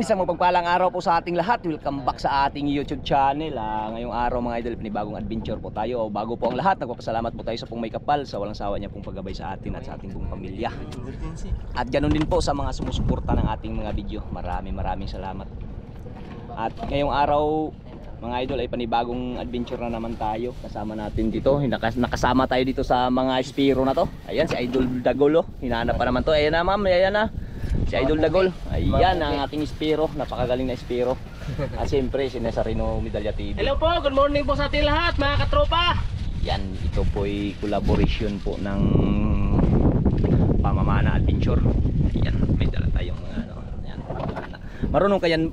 isang mapagpalang araw po sa ating lahat. Welcome back sa ating YouTube channel. Ngayong araw mga idol, panibagong adventure po tayo. Bago po ang lahat, nagpapasalamat po tayo sa pong may kapal, sa walang sawa niya pong paggabay sa atin at sa ating buong pamilya. At ganoon din po sa mga sumusuporta ng ating mga video. Maraming salamat. At ngayong araw mga idol ay panibagong adventure na naman tayo. Kasama natin dito, nakasama tayo dito sa mga Spiro na to. Ayan si Idol Dagol, hinahanap pa naman to. Ayan na ma'am, ayan na si Idol Dagol. Ayan ang ating Spiro, napakagaling na Spiro. At siyempre si Nesarino Medalya TV. Hello po, good morning po sa ating lahat mga katropa. Yan, ito po ay collaboration po ng Pamamana Adventure. Ayan, may dala tayong mga ano. Ayan, Pamamana. Marunong ka yan,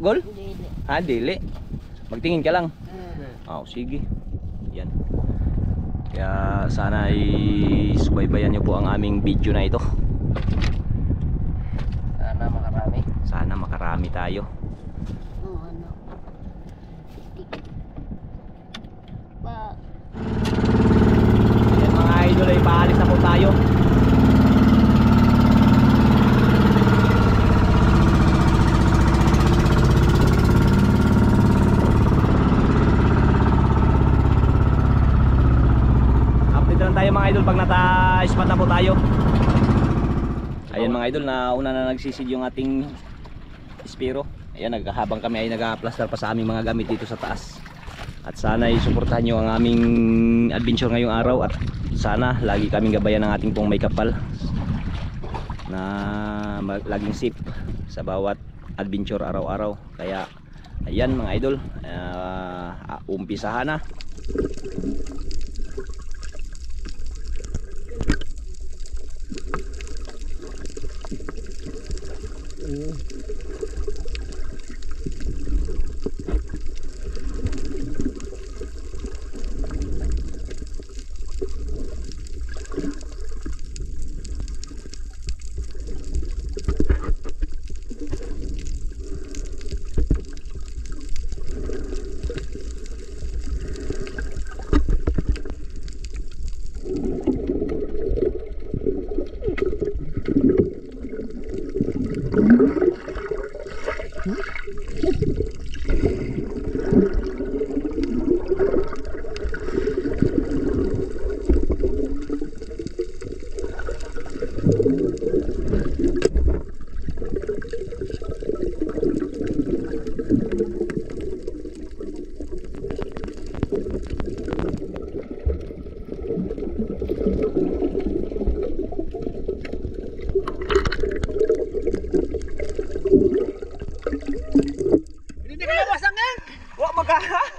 Gol? Ha, dili. Magtingin ka lang. Oh, sige. Yan. Kaya sana ay subaybayan niyo po ang aming video na ito. Sana makarami. Sana makarami tayo. Ayan mga idol, ay paalis na po tayo. Tayo mga idol pag nata-spot na po tayo. Ayan mga idol, na una na nagsisid yung ating Spiro. Ayan, habang kami ay nag-plaster pa sa aming mga gamit dito sa taas. At sana ay suportahan nyo ang aming adventure ngayong araw. At sana lagi kaming gabayan ng ating pong may kapal na laging safe sa bawat adventure araw-araw. Kaya ayan mga idol, umpisahan na.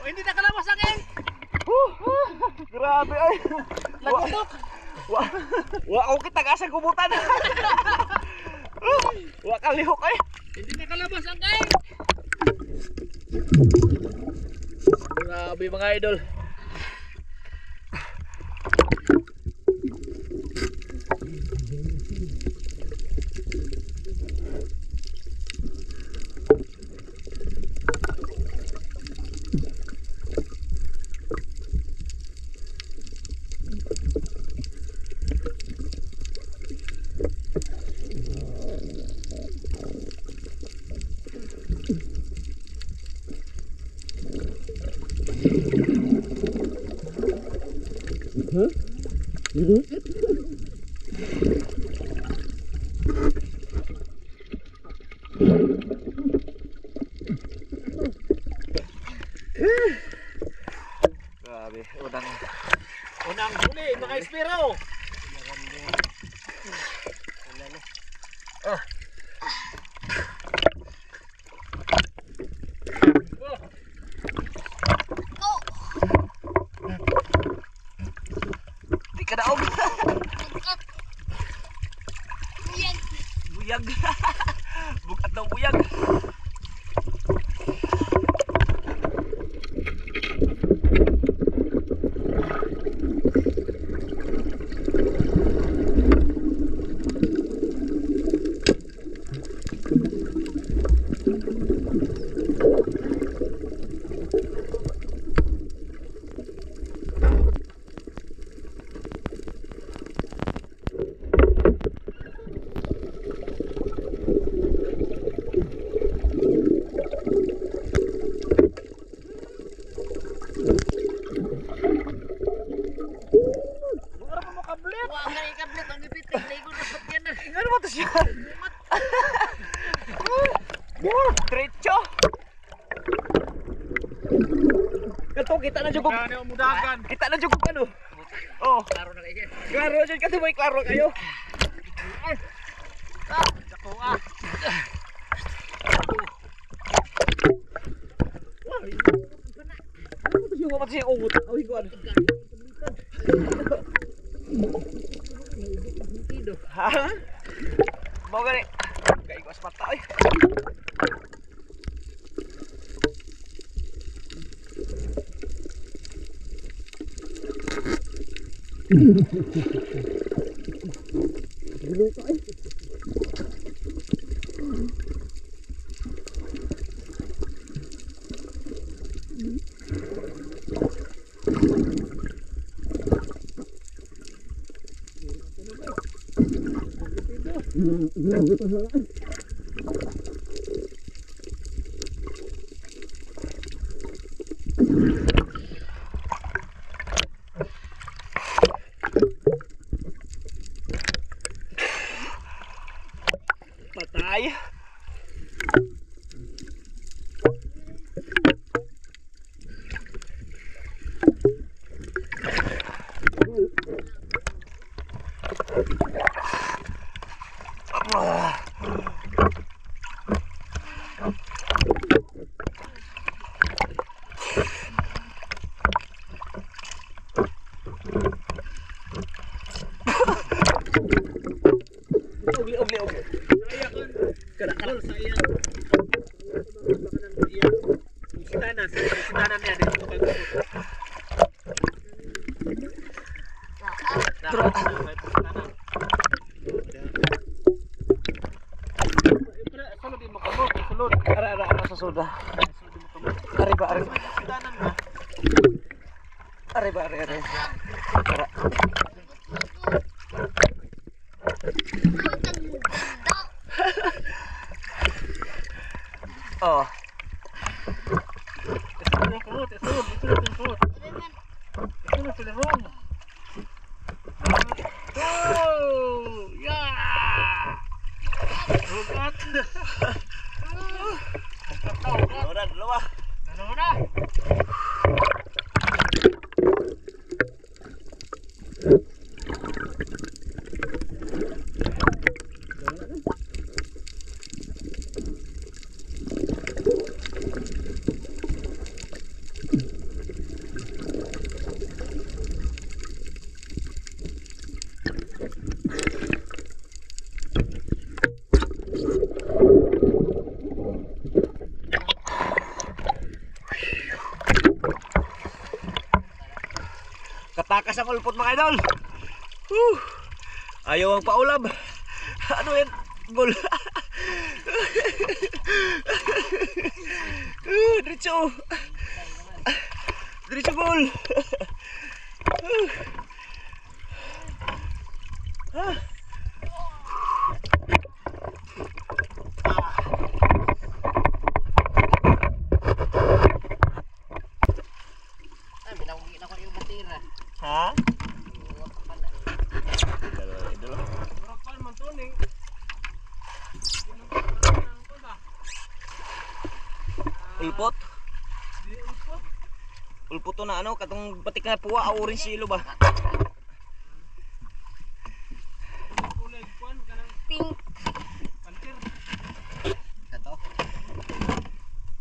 Hindi na kalabas ang eng. Grabe ay. Nagutok. Wa ako kitag-asang kumutan. Wa kang lihok ay. Hindi na kalabas ang eng. Grabe mga idol. Grabe, Unang huli mga Spiro. Di ka daog. Buyag. Bukat daw buyag. Diretso. Kato kita na jugog. Gani umudagan. Kita na jugog ano. Oh, Klaro na kayo. klaro jud kasi may klaro kayo. Dako ah. Yung apa sih ungut. Awi ko ano. Ha? Mau gani. Kay ko aspat ay. Patay. Ugli. Saya kan. Kada saya. Sitanan, sitanan niya dito kay Kuko. Sulod din mo kamo, sulod. Ara sa soda. Ari ba. Sitanan ba? Ari. Ara. Oh. Dalawa. Katakas ang ulpot mga idol. Ayaw ang paulab. Ano yan? Bol. Diretso. Diretso bol. Ha? Ulpot? Ulpot to na ano, katong patik na puwa, orange silo ba? Pink. Kato?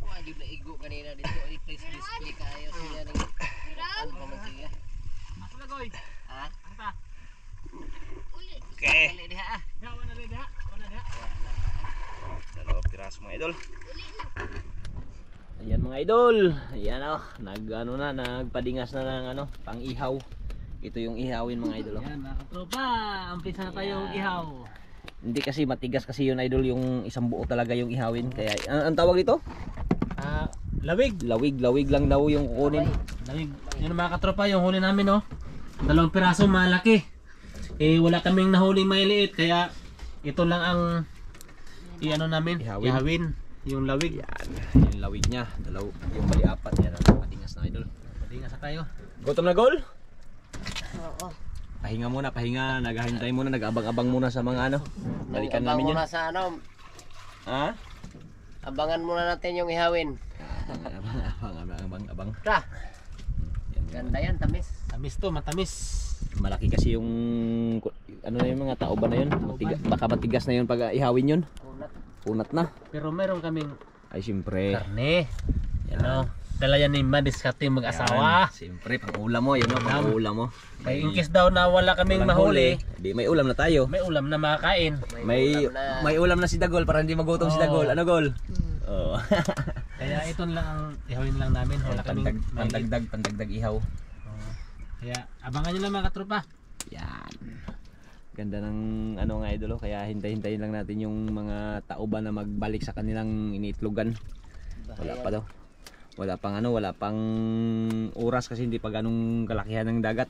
Wah, di na igo kanina dito. Ay, please display kayo sila ng ano pa man sila. Ako na goy. Ha? Anta. Okay. Kali diha ah. Ya wana le diha. Dalawang piraso mga idol. Ayan mga idol. Ayan oh, nagpadingas na ng ano, pang-ihaw. Ito yung ihawin mga idol. Oh. Yan, tropa. Umpisa na tayong ihaw. Hindi kasi matigas kasi yun idol, yung isang buo talaga yung ihawin. Kaya ang tawag dito? Lawig. Lawig lang daw yung kukunin. Lawig. Yun mga katropa, yung huli namin oh. 2 piraso malaki. Eh wala kaming nahuling maliit kaya ito lang ang iano namin, ihawin. Yung lawig. Yan, yung lawig niya. Yung bali 4 yan. Padingas na idol. Padingas na tayo. Gutom na gol? Oo. Pahinga muna, pahinga. Naghahintay muna, nag-abang-abang muna sa mga ano. Balikan Abang namin yun. muna sa ano, Ha? abangan muna natin yung ihawin. Abang. Tra. Ganda yan, tamis. Tamis to, matamis. Malaki kasi yung ano na yung mga taoban na yun. Baka matigas na yun pag ihawin yun. Kunat. Punat na. Pero meron kaming Ay siyempre. karne. Yan o. Dala yan ni Ma, diskarte yung mag-asawa. Siyempre, pang ulam mo. Yun o, pang ulam mo. Kaya in case daw na wala kaming mahuli, Di, may ulam na tayo. may ulam na makakain. May ulam na si Dagol para hindi magutom si Dagol. Ano Gol? Oo. Kaya ito lang ang ihawin lang namin. Wala kaming pandagdag ihaw. Kaya abangan nyo lang mga katropa. Yan. Ganda ng ano nga idolo, kaya hintay-hintayin lang natin yung mga taoba na magbalik sa kanilang iniitlogan. Wala pa daw. Wala pang oras kasi hindi pa ganong kalakihan ng dagat.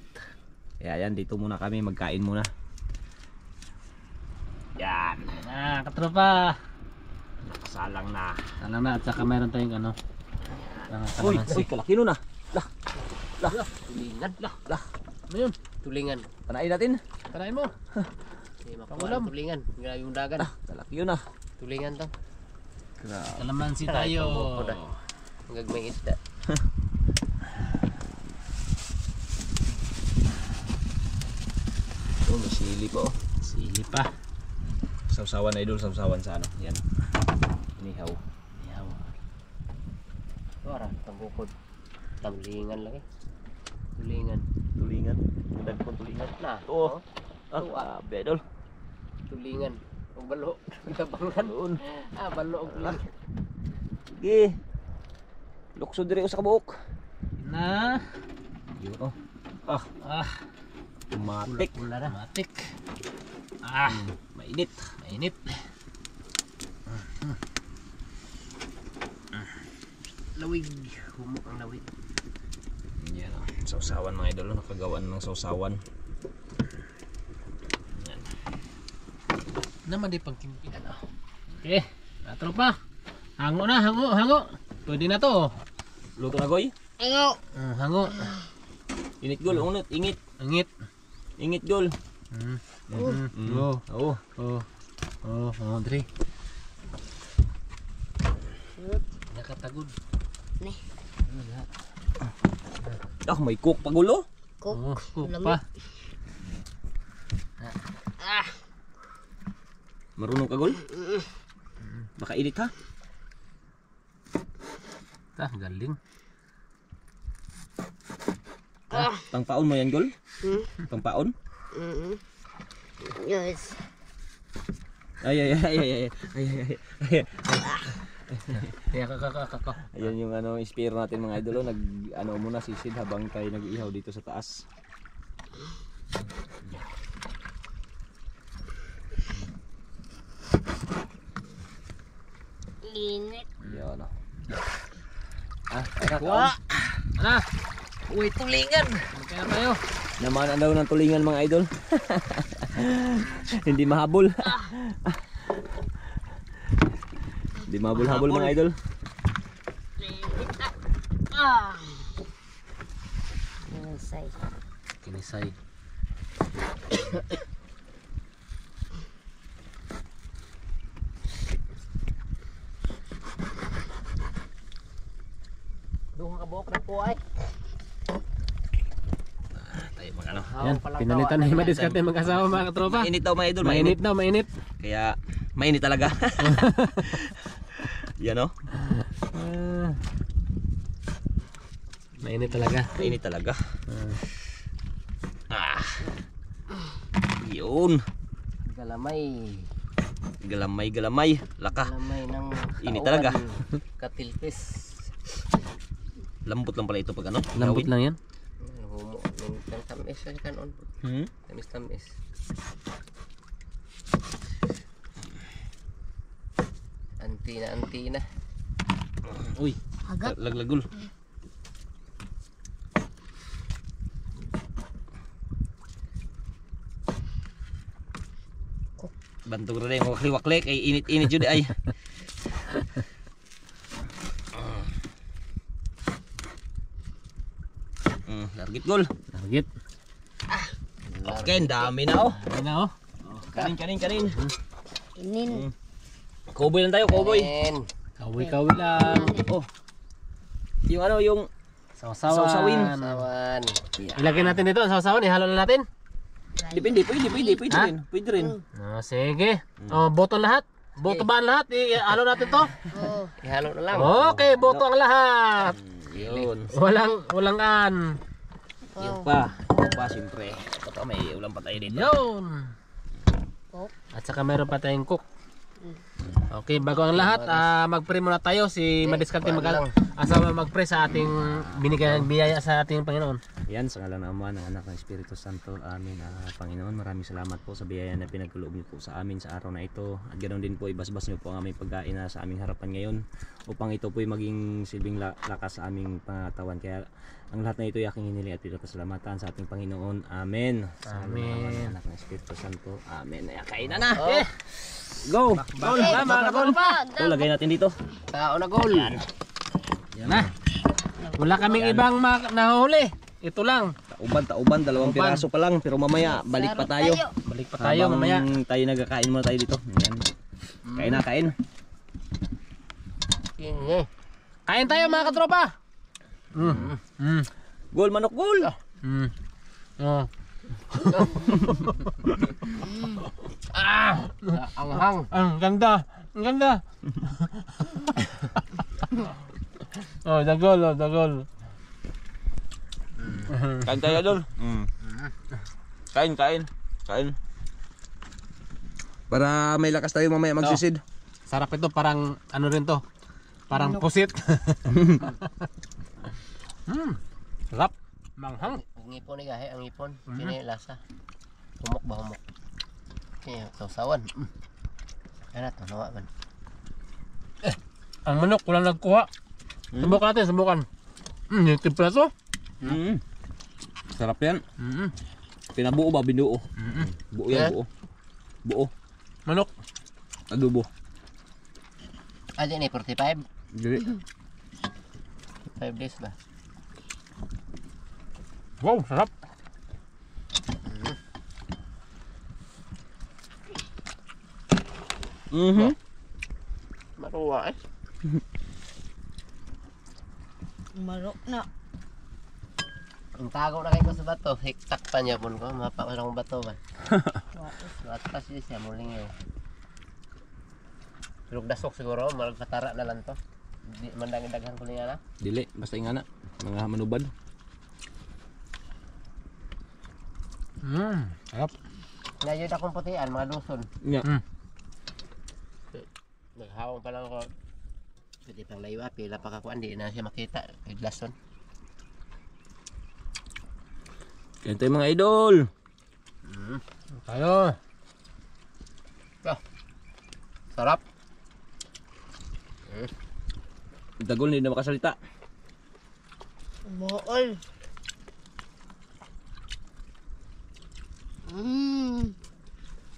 Kaya yan, dito muna kami, magkain muna. Yan. Katropa. Salang na. Alam na, at saka meron tayong ano. Uy, kalaki nun ah. Tulingan. Ano yun? Tulingan. Panain natin. Tarayin mo. Pangulam. Tulingan. Grabe yung dagan. Kalaki yun ah. Tulingan to. Kalamansi tayo. Hanggang may isda. Oh, may sili pa oh. Sili pa. Sausawan na idol, sausawan sa ano. Yan. Inihaw. Wala, tambukod. Tamlingan lang eh. Tulingan. Tulingan. Ganda ko tulingan. Na. Oo. Oh. Grabe idol. Tulingan. O balo. Tabangan. Doon. Balo o tulingan. Sige. Lukso dire sa kabuok. Na. Yun oh. Matik. Matik. Mainit. Lawig. Humok ang lawig. Yan oh. Sausawan mga idol. Nakagawan ng sausawan. Yan. Naman di pagkimpinan. Okay. Katropa. Hango na, hango. Pwede na to. Luto na goy. Hango. Init gol. Unot. Ingit. Ingit gol. Dre. Nakatagod. May cook pa gulo. Cook pa. Marunong ka gol? Baka init ha? Galing. Pangpaon mo yan gol? Pangpaon? Yes. Ay. Kako. Ayan yung ano, inspire natin mga idolo. Nag ano muna sisid habang tayo nag-iihaw dito sa taas. Init. Yan oh. Ana. Uy, tulingan. Kaya tayo. Naman daw ng tulingan mga idol. Hindi mahabol. Hindi mahabol-habol mga idol. Kinisay. Duha ka buhok na po ay. Tayo mga ano. Yan, pinalitan ni Madiskarte mag-asawa mga katropa. Mainit daw mga idol. Mainit daw, mainit. Kaya mainit talaga. Yan oh. Mainit talaga. Mainit talaga. Yun. Galamay. Laka. Galamay ng Init talaga. Katilpis. Lambot lang pala ito pag ano. Lambot lang yan. Humo. Ng tamis sa kanon. Tamis. Antina. Uy. Laglagul. Bantog rin yung wakli-wakli kay init-init jud ay. Largit gol. Target. chicken, dami na oh. Ayun na oh. Kanin. Inin. Cowboy lang tayo, cowboy. Ayan. Kawi-kawi lang. Oh. Yung ano, yung Sausawan. Sausawin. Sawan. Ilagay natin dito ang sausawan, ihalo na natin. Depende, pwede Ha? rin. Pwede rin. Sige. Oh, boto lahat. Boto ba ang lahat? Ihalo natin to. Oh. Ihalo na lang. Okay, boto ang lahat. Yun. Walang an. Yung pa siyempre. Ito pa, may ulam pa tayo dito. Yun. Cook. At saka meron pa tayong cook. Okay, bago ang lahat, mag-pray muna tayo. Si Madiskarte mag-asama mag-pray sa ating binigyan biyaya sa ating Panginoon. Yan, sa ngalan ng Ama, ng Anak, ng Espiritu Santo. Amin. Panginoon, maraming salamat po sa biyaya na pinagkaloob niyo po sa amin sa araw na ito. At ganoon din po, ibasbas niyo po ang aming pagkain na sa aming harapan ngayon upang ito po ay maging silbing lakas sa aming pangatawan. Kaya ang lahat na ito ay aking hiniling at pinapasalamatan sa ating Panginoon. Amen. Sa ngalan ng Ama, ng Anak, ng Espiritu Santo. Amen. Ay, kain na. Go! Gol! Mga gol! Lagay natin dito. Tao na gol. Yan na. Wala kaming ibang nahuli. Ito lang. Tauban, dalawang piraso pa lang. Pero mamaya, balik pa tayo. Balik pa tayo mamaya. Tayo nagkakain muna tayo dito. Yan. Kain. Kain tayo mga katropa. Gol, manok, gol! Oh. Anghang. Ang ganda. Oh, dagol. Kain tayo, Dol. Kain. Para may lakas tayo mamaya magsisid. Sarap ito, parang ano rin to. Parang pusit. Sarap. Manghang. Ang ipon ni gahe, ang ipon. Kini lasa. Humok ba humok? Kaya sausawan. Ano to, nawa man. Ang manok, walang nagkuha. Subukan. Yung timplaso. Sarap yan. Pinabuo ba? Binuo. Buo yan, buo. Manok. Adobo. Aja ni 45. Dili. 5 days ba? Wow, sarap. Maruwa eh. Marok na. Ang tago na kayo sa bato, hiktak pa niya po ko, mapakarang bato ba? Atas siya, muling yun. Pero dasok siguro, malagpatara na lang to. Mandangin daghan ko niya na. Dili, basta nga na. Mga manubad. Sarap. Ngayon akong putian, mga duson. Yeah. Naghawang pa lang ako. Pwede pang laywa, pila pa kakuan, di na siya makita. Iglason. Yan tayo mga idol. Tayo. Sarap. Dagol, hindi na makasalita. Mool.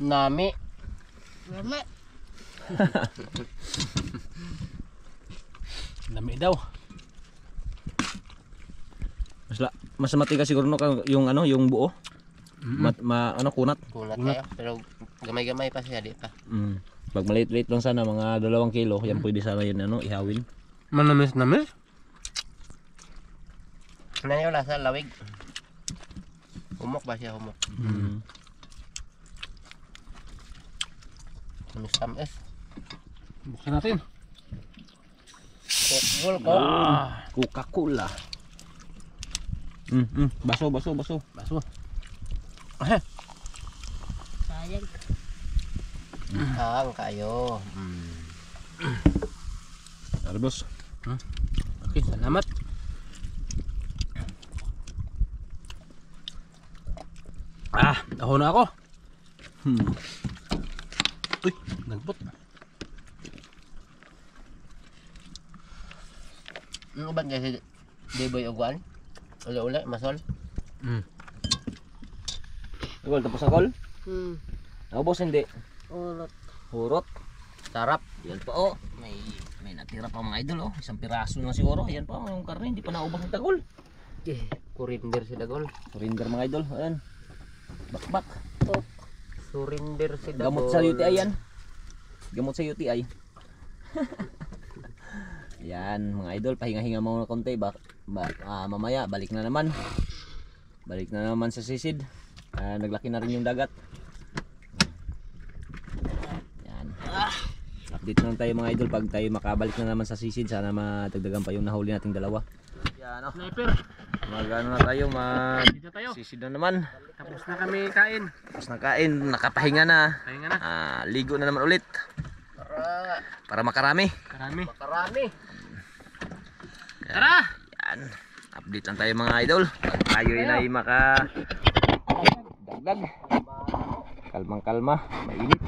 Nami. Lami. Lami daw. Mas matigas siguro no yung ano, yung buo. Kunat. Kunat kayo, pero gamay-gamay pa siya, di pa. Pag maliit-liit lang sana, mga 2 kilo, yan pwede sana yun ihawin. Manamis. Ano yung lasa, lawig? Humok ba siya, humok? Tamis. Buksan natin. Gol ko. Coca-Cola. Baso. Sayang. Hang kayo. Arbos. Okay, salamat. Ako na ako. Uy, nagbot. Ano ba kasi Deboy Ogwan? Ula-ula, masol. Gol, tapos na gol? Naubos hindi? Ulot. Hurot. Sarap. Yan pa oh. May natira pa mga idol oh. Isang piraso na siguro. Yan pa yung karne. Hindi pa naubos ng tagol. Kurinder sila gol. Surrender mga idol. Ayan. Bakbak. Coke. Surrender si Dabol. Gamot sa UTI yan. Gamot sa UTI. Yan mga idol, pahinga-hinga muna konti. Mamaya balik na naman. Balik na naman sa sisid. Naglaki na rin yung dagat. Yan. Update na lang tayo mga idol pag tayo makabalik na naman sa sisid. Sana madagdagan pa yung nahuli nating dalawa. Yan o. Sniper. Magano na tayo, Dito tayo. sisid na naman. Tapos na kami kain. Tapos na kain, nakapahinga na. Pahinga na. Ligo na naman ulit. Para makarami. Karami. Marami. Tara! Yan. Update lang tayo mga idol. Pag tayo ay dagdag. Kalmang kalma. Mainit.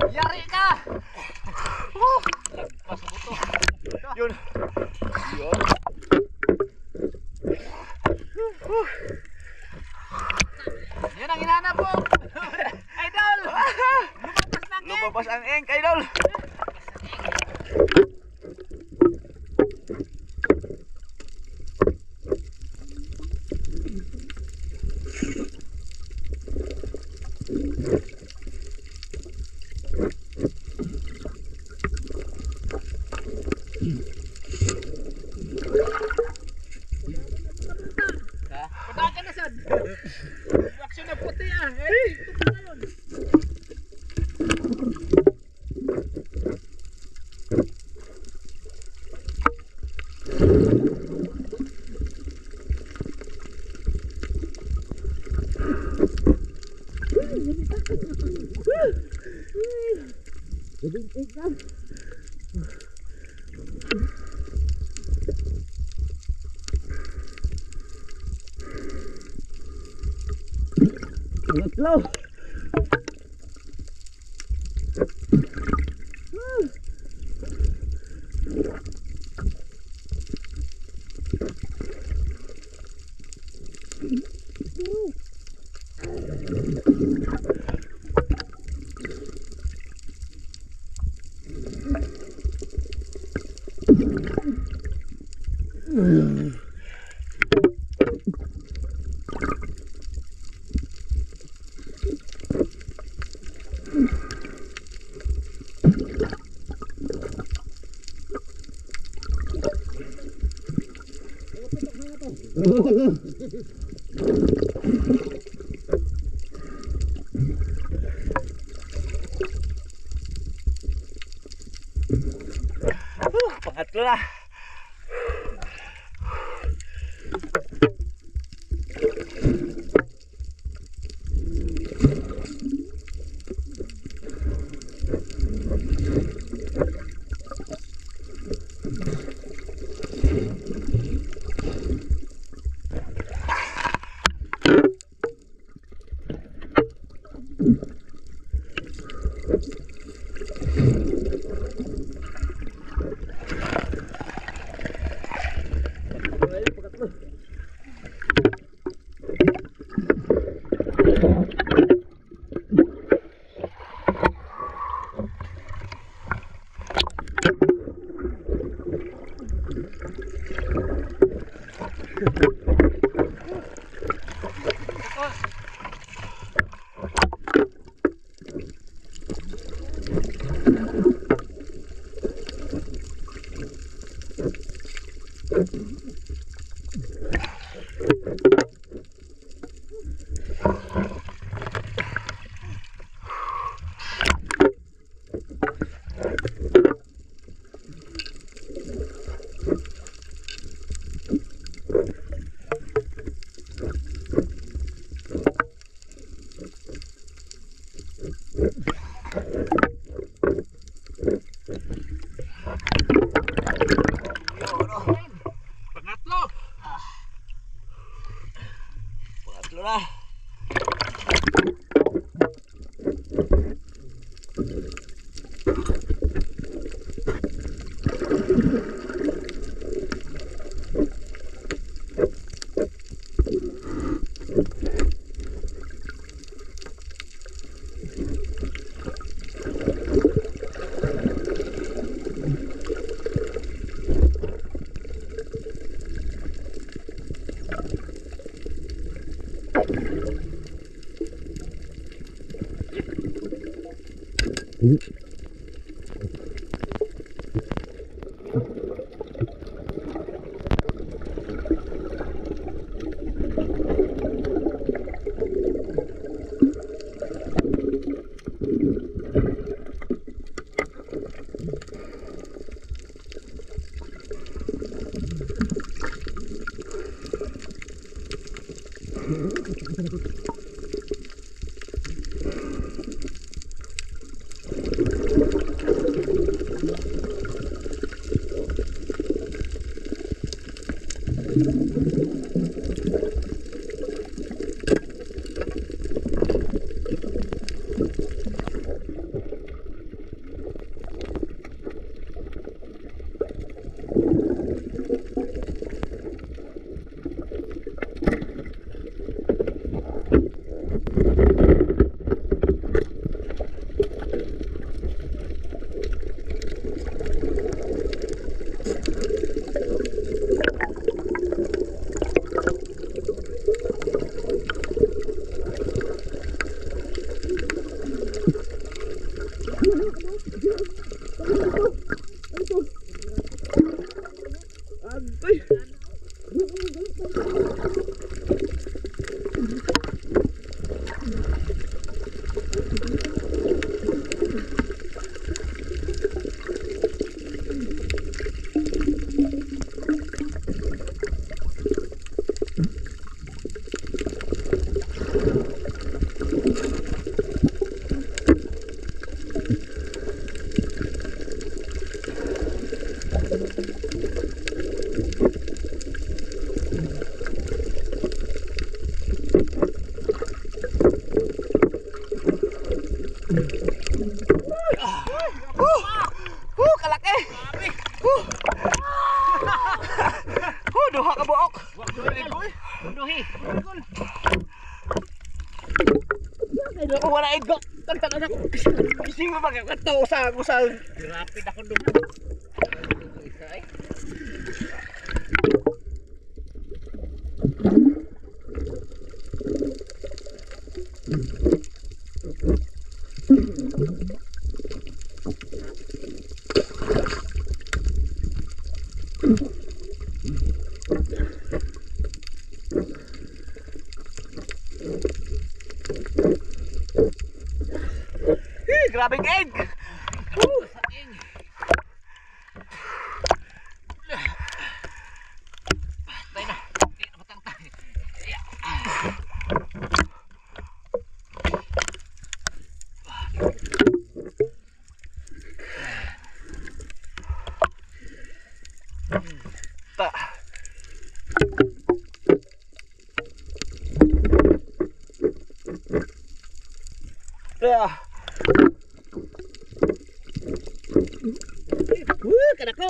Yari ka! Yun. Yan ang hinanap mo! Idol! Lumabas ang ink, idol. Padakan na sad! Aksyon na puti ah! Tatlo. Pangatlo na. Tatlo na. Kalaki. Duha ka buok. Duhi. Ako wala igo. Tagtagan ako. Ising mo bagay kato sa gusal. Rapid ako doon. Isa ay. Grabing egg. Ta. Yeah. Kanako.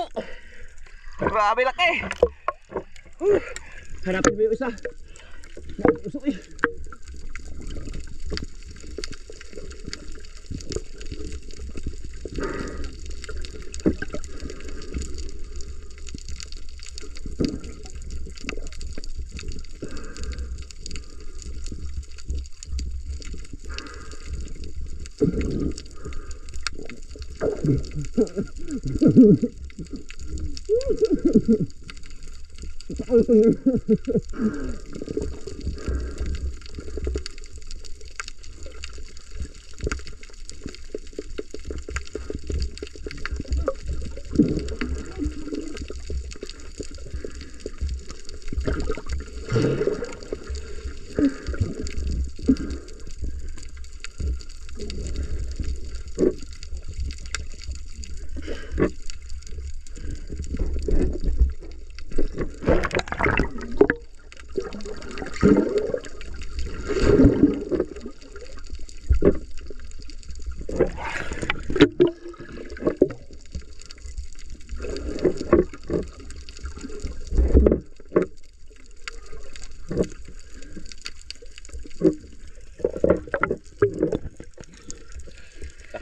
Grabe laki. Hanapin mo yung isa. Usok eh.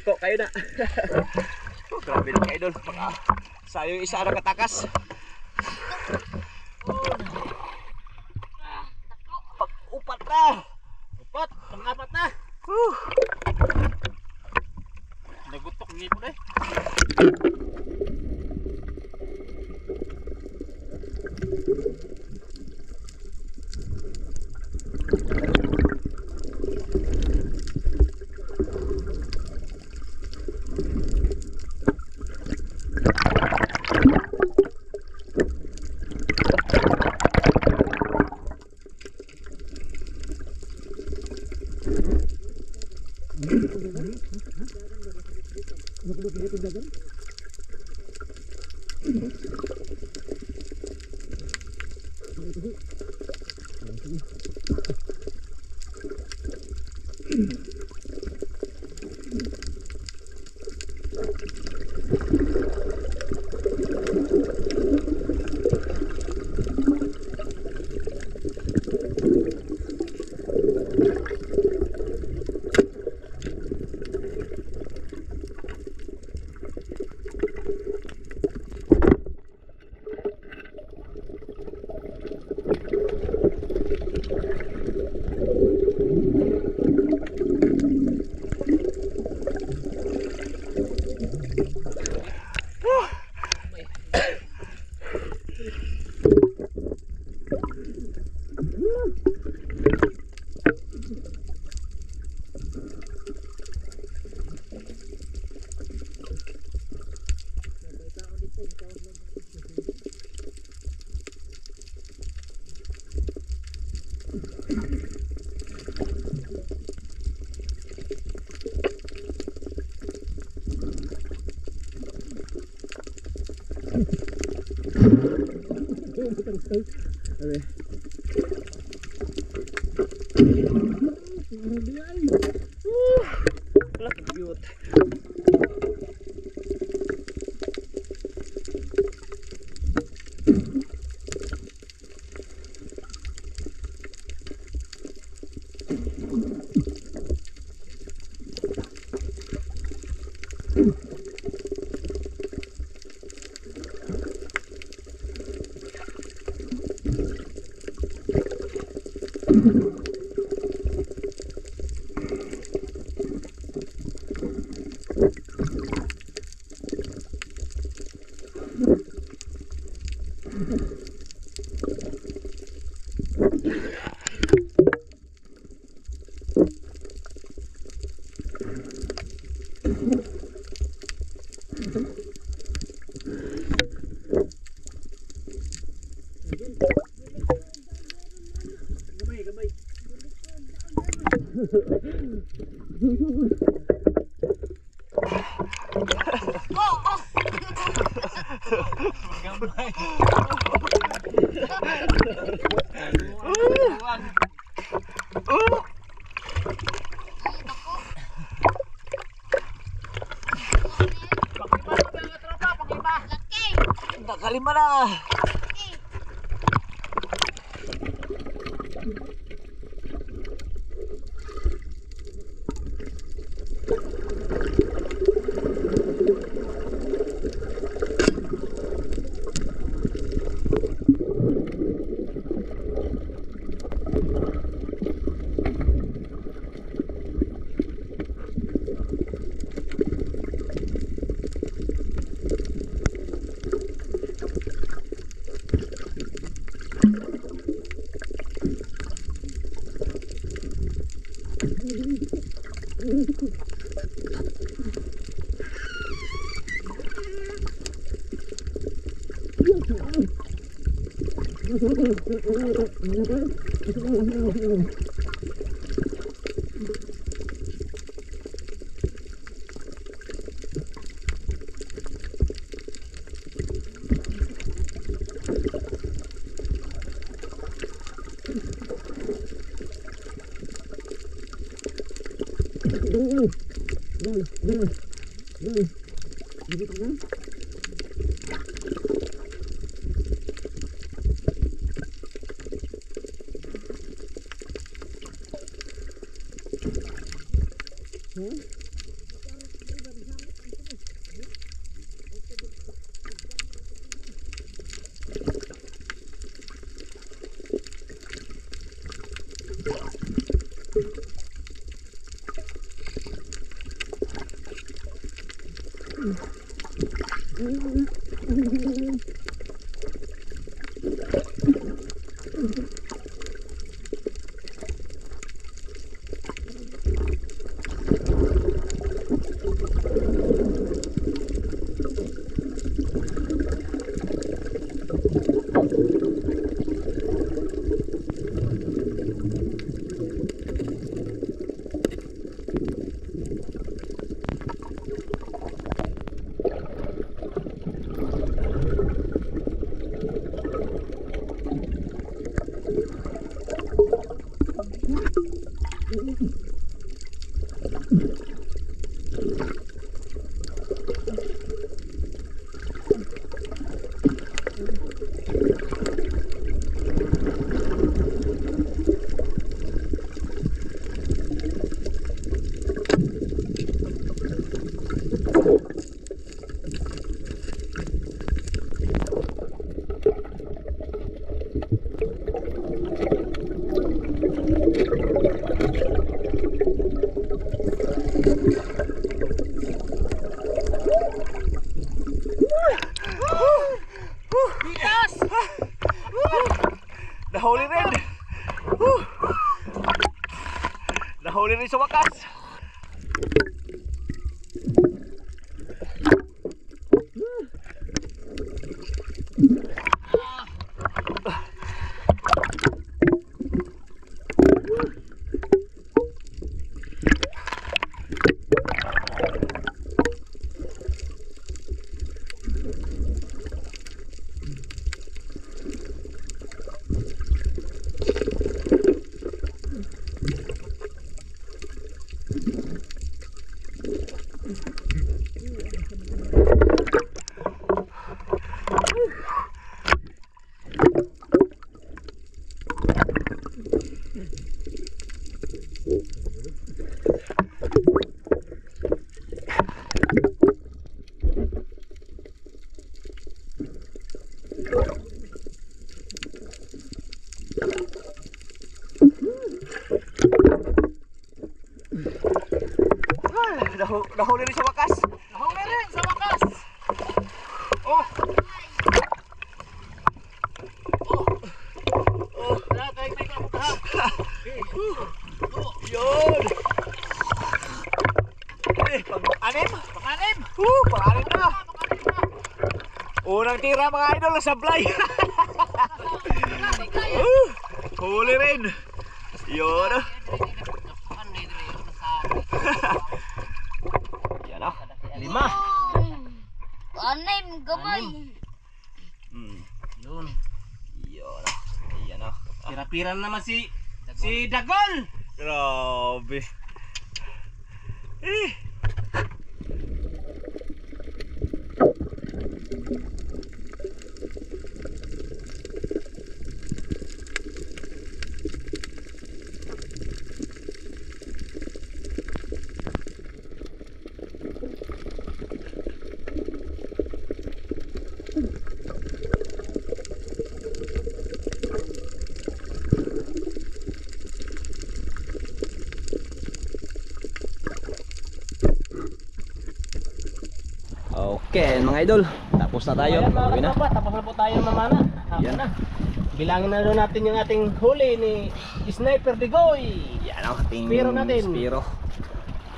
po, kayo na. Oh, grabe na kayo doon. Baka sayo yung isa nakatakas. Pag-upat na. Upat, pang-apat na. Nagutok ng ipon eh. Nakalima na. Nahuli rin. Nahuli rin sa wakas. Nahuli rin sa wakas. Nahuli rin sa wakas. Oh. Oh, nakay may kaputa. Yun. Pang-anim. Pang-anim. Pang-anim na. Unang tira mga idol na sablay. Huli rin. Yun. Yan ah. 5. Anim, gamay. Yun. Yun ah. Yan ah. Pira-pira naman si Dagol. Grabe. Eh. Okay, mga idol, tapos na tayo. Ayan mga Uwi na. katropa, tapos na po tayo mamana. Yan. Na. Bilangin na doon natin yung ating huli ni Sniper Digoy. Yan ang ating Spiro natin. Spiro.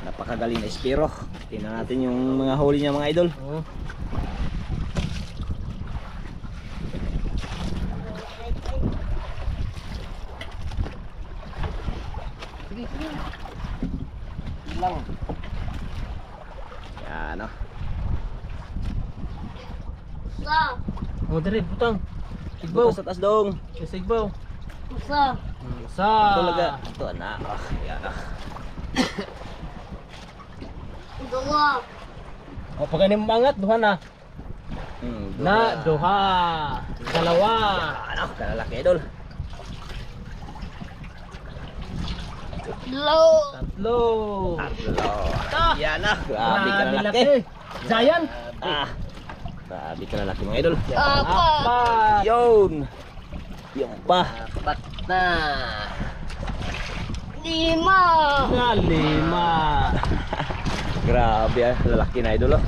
Napakagaling na Spiro. Tingnan natin yung mga huli niya mga idol. Oh. Sige, sige. Lang. Yan oh. Usa. Oh, dari butang. Sigbaw. Sa taas dong. Sigbaw. Usa. Sa. Talaga. Ito na. Ah, yan ah. Dua. O pag ganing mangat duha na. Na duha. Dalawa. Ano, kalalaki idol. Lo. Tatlo. Tatlo. Ah. Yan ah. Grabe ka na laki. Giant. Ah. Grabe ka na laki mga idol. Apat. Yun. Yung pa. Apat na. 5. Na 5. Grabe ah. Lalaki na idol oh.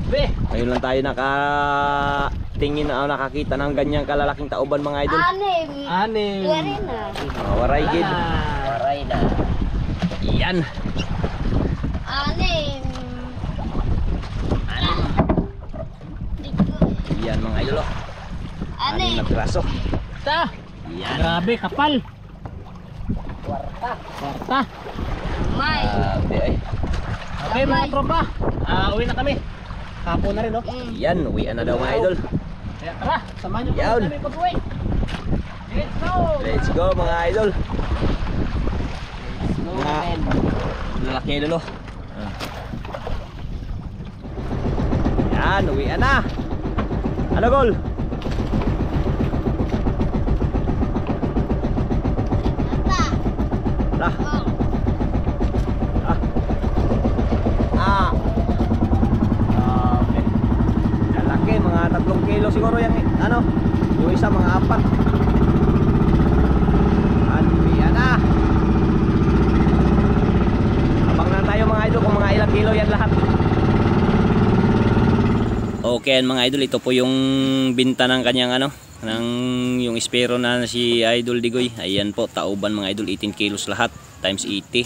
Be. Ngayon lang tayo nakatingin na nakakita ng ganyang kalalaking tauban mga idol. Anim. Anim. Pwede na. Waray gid. Waray na. Yan. Anim. Yan mga idol. Oh. Anim Anim. na piraso. Ta. Yan. Grabe, kapal. Kwarta. May. Grabe ay. Okay mga tropa. Uwi na kami. Hapon na rin, no? Yan, uwian na daw mga idol. Kaya tara, samahan niyo Yawn. kami pag-uwi. Let's go! Let's go mga idol. Go, Mga men. lalaki idol. Oh. Yan, uwian na. Ano gol? Lah. Ah. Ah. Okay. Lalaki, mga 3 kilo siguro yung ano, yung isa mga 4. Yan na. Abang lang tayo mga idol kung mga ilang kilo yan lahat. Okay mga idol, ito po yung binta ng kanyang ano, ng yung espero na si Idol Digoy. Ayan po, tauban mga idol, 18 kilos lahat times 80.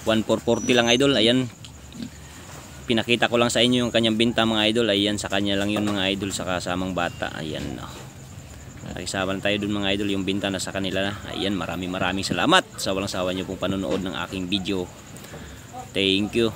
1440 lang idol. Ayan, pinakita ko lang sa inyo yung kanyang binta mga idol. Ayan, sa kanya lang yun mga idol, sa kasamang bata. Ayan, nakisaban tayo dun mga idol, yung binta na sa kanila na. Ayan, maraming salamat sa walang sawa nyo pong panonood ng aking video. Thank you.